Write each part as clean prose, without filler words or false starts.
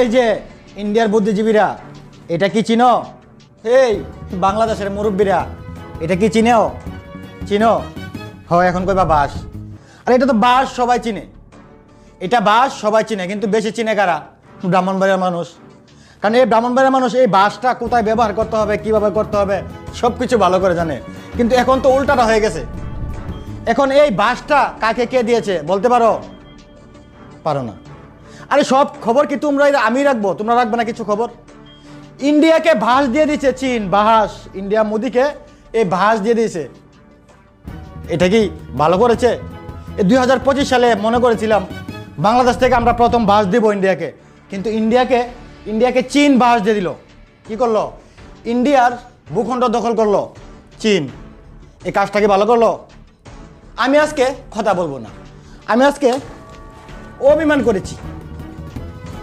এই যে ইন্ডিয়ার বুদ্ধিজীবীরা, এটা কি চিনো? এই বাংলাদেশের মুরব্বীরা, এটা কি চিনো? চিনো? হয় এখন কইবা বাস। আর এটা তো বাস সবাই চিনে, এটা বাস সবাই চিনে, কিন্তু বেশি চিনে কারা? ব্রাহ্মণবাড়িয়ার মানুষ। কারণ এই ব্রাহ্মণবাড়িয়ার মানুষ এই বাসটা কোথায় ব্যবহার করতে হবে, কিভাবে করতে হবে সব কিছু ভালো করে জানে। কিন্তু এখন তো উল্টাটা হয়ে গেছে। এখন এই বাসটা কাকে কে দিয়েছে বলতে পারো? পারো না। আরে সব খবর কি তোমরা আমি রাখবো? তোমরা রাখবে না কিছু খবর? ইন্ডিয়াকে ভাস দিয়ে দিচ্ছে চীন, বাস। ইন্ডিয়া মোদিকে এই ভাস দিয়ে দিয়েছে। এটা কি ভালো করেছে? এই 2025 সালে মনে করেছিলাম বাংলাদেশ থেকে আমরা প্রথম ভাস দিব ইন্ডিয়াকে, কিন্তু ইন্ডিয়াকে চীন ভাস দিয়ে দিল। কি করলো? ইন্ডিয়ার ভূখণ্ড দখল করলো চীন। এই কাজটা কি ভালো করলো? আমি আজকে কথা বলবো না, আমি আজকে অভিমান করেছি।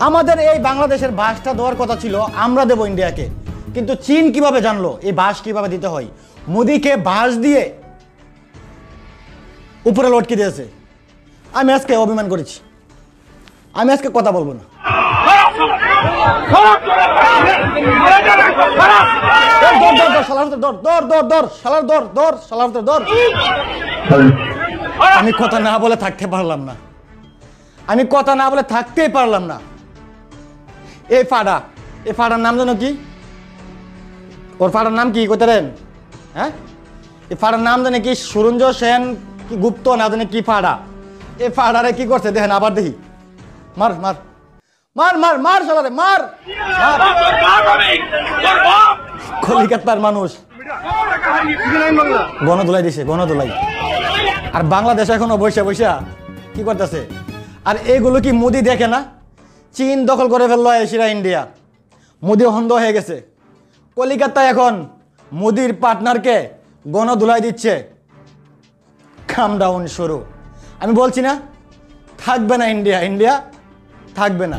আমাদের এই বাংলাদেশের বাসটা দেওয়ার কথা ছিল, আমরা দেব ইন্ডিয়াকে, কিন্তু চীন কিভাবে জানলো এই বাস কিভাবে দিতে হয়? মোদিকে বাস দিয়ে উপরে লটকে দিয়েছে। আমি আজকে অভিমান করেছি, আমি আজকে কথা বলবো না। আমি কথা না বলে থাকতে পারলাম না, আমি কথা না বলে থাকতেই পারলাম না। এই ফাড়ার নাম জানো কি? ওর ফাড়ার নাম কি কইতেন? হ্যাঁ, এই ফাড়ার নাম জানে কি? সুরঞ্জ সেন কি গুপ্ত না জানে কি ফাড়া। এই ফাড়ারে কি করছে দেখেন, আবার দেখি। মার মার মার মার মার শালারে মার। কলিকাতার মানুষ গণদোলাই দিছে, গণদোলাই। আর বাংলাদেশ এখনো বৈশা বৈশা কি করতেছে? আর এগুলো কি মোদি দেখে না? চীন দখল করে ফেললো এশিয়া ইন্ডিয়া, মোদি অন্ধ হয়ে গেছে। কলিকাতায় এখন মোদির পার্টনারকে গণধুলাই দিচ্ছে। কাম ডাউন শুরু। আমি বলছি না থাকবে না ইন্ডিয়া, ইন্ডিয়া থাকবে না।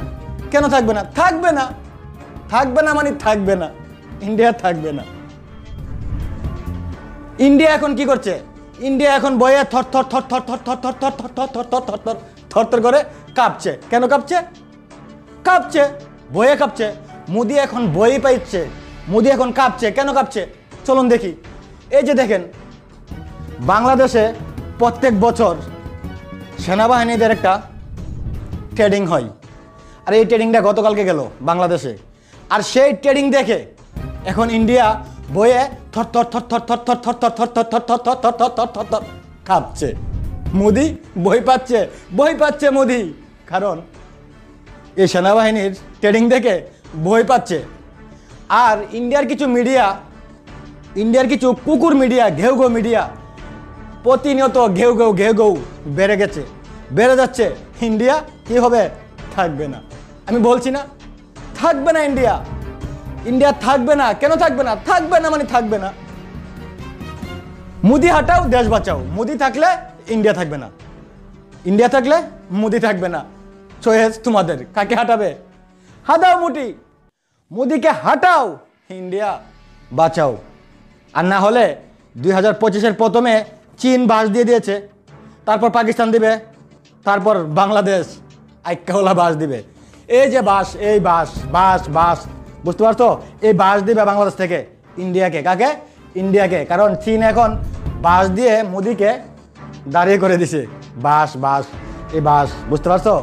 কেন থাকবে না? থাকবে না, থাকবে না মানে থাকবে না, ইন্ডিয়া থাকবে না। ইন্ডিয়া এখন কি করছে? ইন্ডিয়া এখন বয়ে থর থর থর থর থর থর থর থর থর থর থর থর থর থর থর থর করে কাঁপছে। কেন কাঁপছে? কাঁপছে, বয়ে কাঁপছে। মোদি এখন বই পাইছে, মোদি এখন কাঁপছে। কেন কাঁপছে চলুন দেখি। এই যে দেখেন, বাংলাদেশে প্রত্যেক বছর সেনাবাহিনীদের একটা ট্রেনিং হয়, আর এই ট্রেনিংটা গতকালকে গেল বাংলাদেশে। আর সেই ট্রেনিং দেখে এখন ইন্ডিয়া বয়ে থর থর থর থর থর থর থর থর থর থর থর থর থর থর থর থর থর কাঁপছে। মোদি বই পাচ্ছে, বই পাচ্ছে মোদি, কারণ এই সেনাবাহিনীর ট্রেনিং দেখে বই পাচ্ছে। আর ইন্ডিয়ার কিছু মিডিয়া, ইন্ডিয়ার কিছু কুকুর মিডিয়া, ঘেউ ঘেউ মিডিয়া প্রতিনিয়ত ঘেউ ঘেউ ঘেউ ঘেউ বেড়ে গেছে, বেড়ে যাচ্ছে। ইন্ডিয়া কি হবে? থাকবে না। আমি বলছি না থাকবে না ইন্ডিয়া, ইন্ডিয়া থাকবে না। কেন থাকবে না? থাকবে না মানে থাকবে না। মোদি হাঁটাও দেশ বাঁচাও। মোদি থাকলে ইন্ডিয়া থাকবে না, ইন্ডিয়া থাকলে মোদি থাকবে না। চয়েস তোমাদের, কাকে হাঁটাবে? হাঁটাও মুটি, মোদিকে হাঁটাও, ইন্ডিয়া বাঁচাও। আর না হলে 2025-এর প্রথমে চীন বাস দিয়ে দিয়েছে, তারপর পাকিস্তান দিবে, তারপর বাংলাদেশ আইক্যাওলা বাস দিবে। এই যে বাস, এই বাস বাস বাস, বুঝতে পারছো? এই বাস দিবে বাংলাদেশ থেকে ইন্ডিয়াকে। কাকে? ইন্ডিয়াকে। কারণ চীন এখন বাস দিয়ে মোদিকে দাঁড়িয়ে করে দিছে। বাস বাস, এই বাস, বুঝতে পারছো?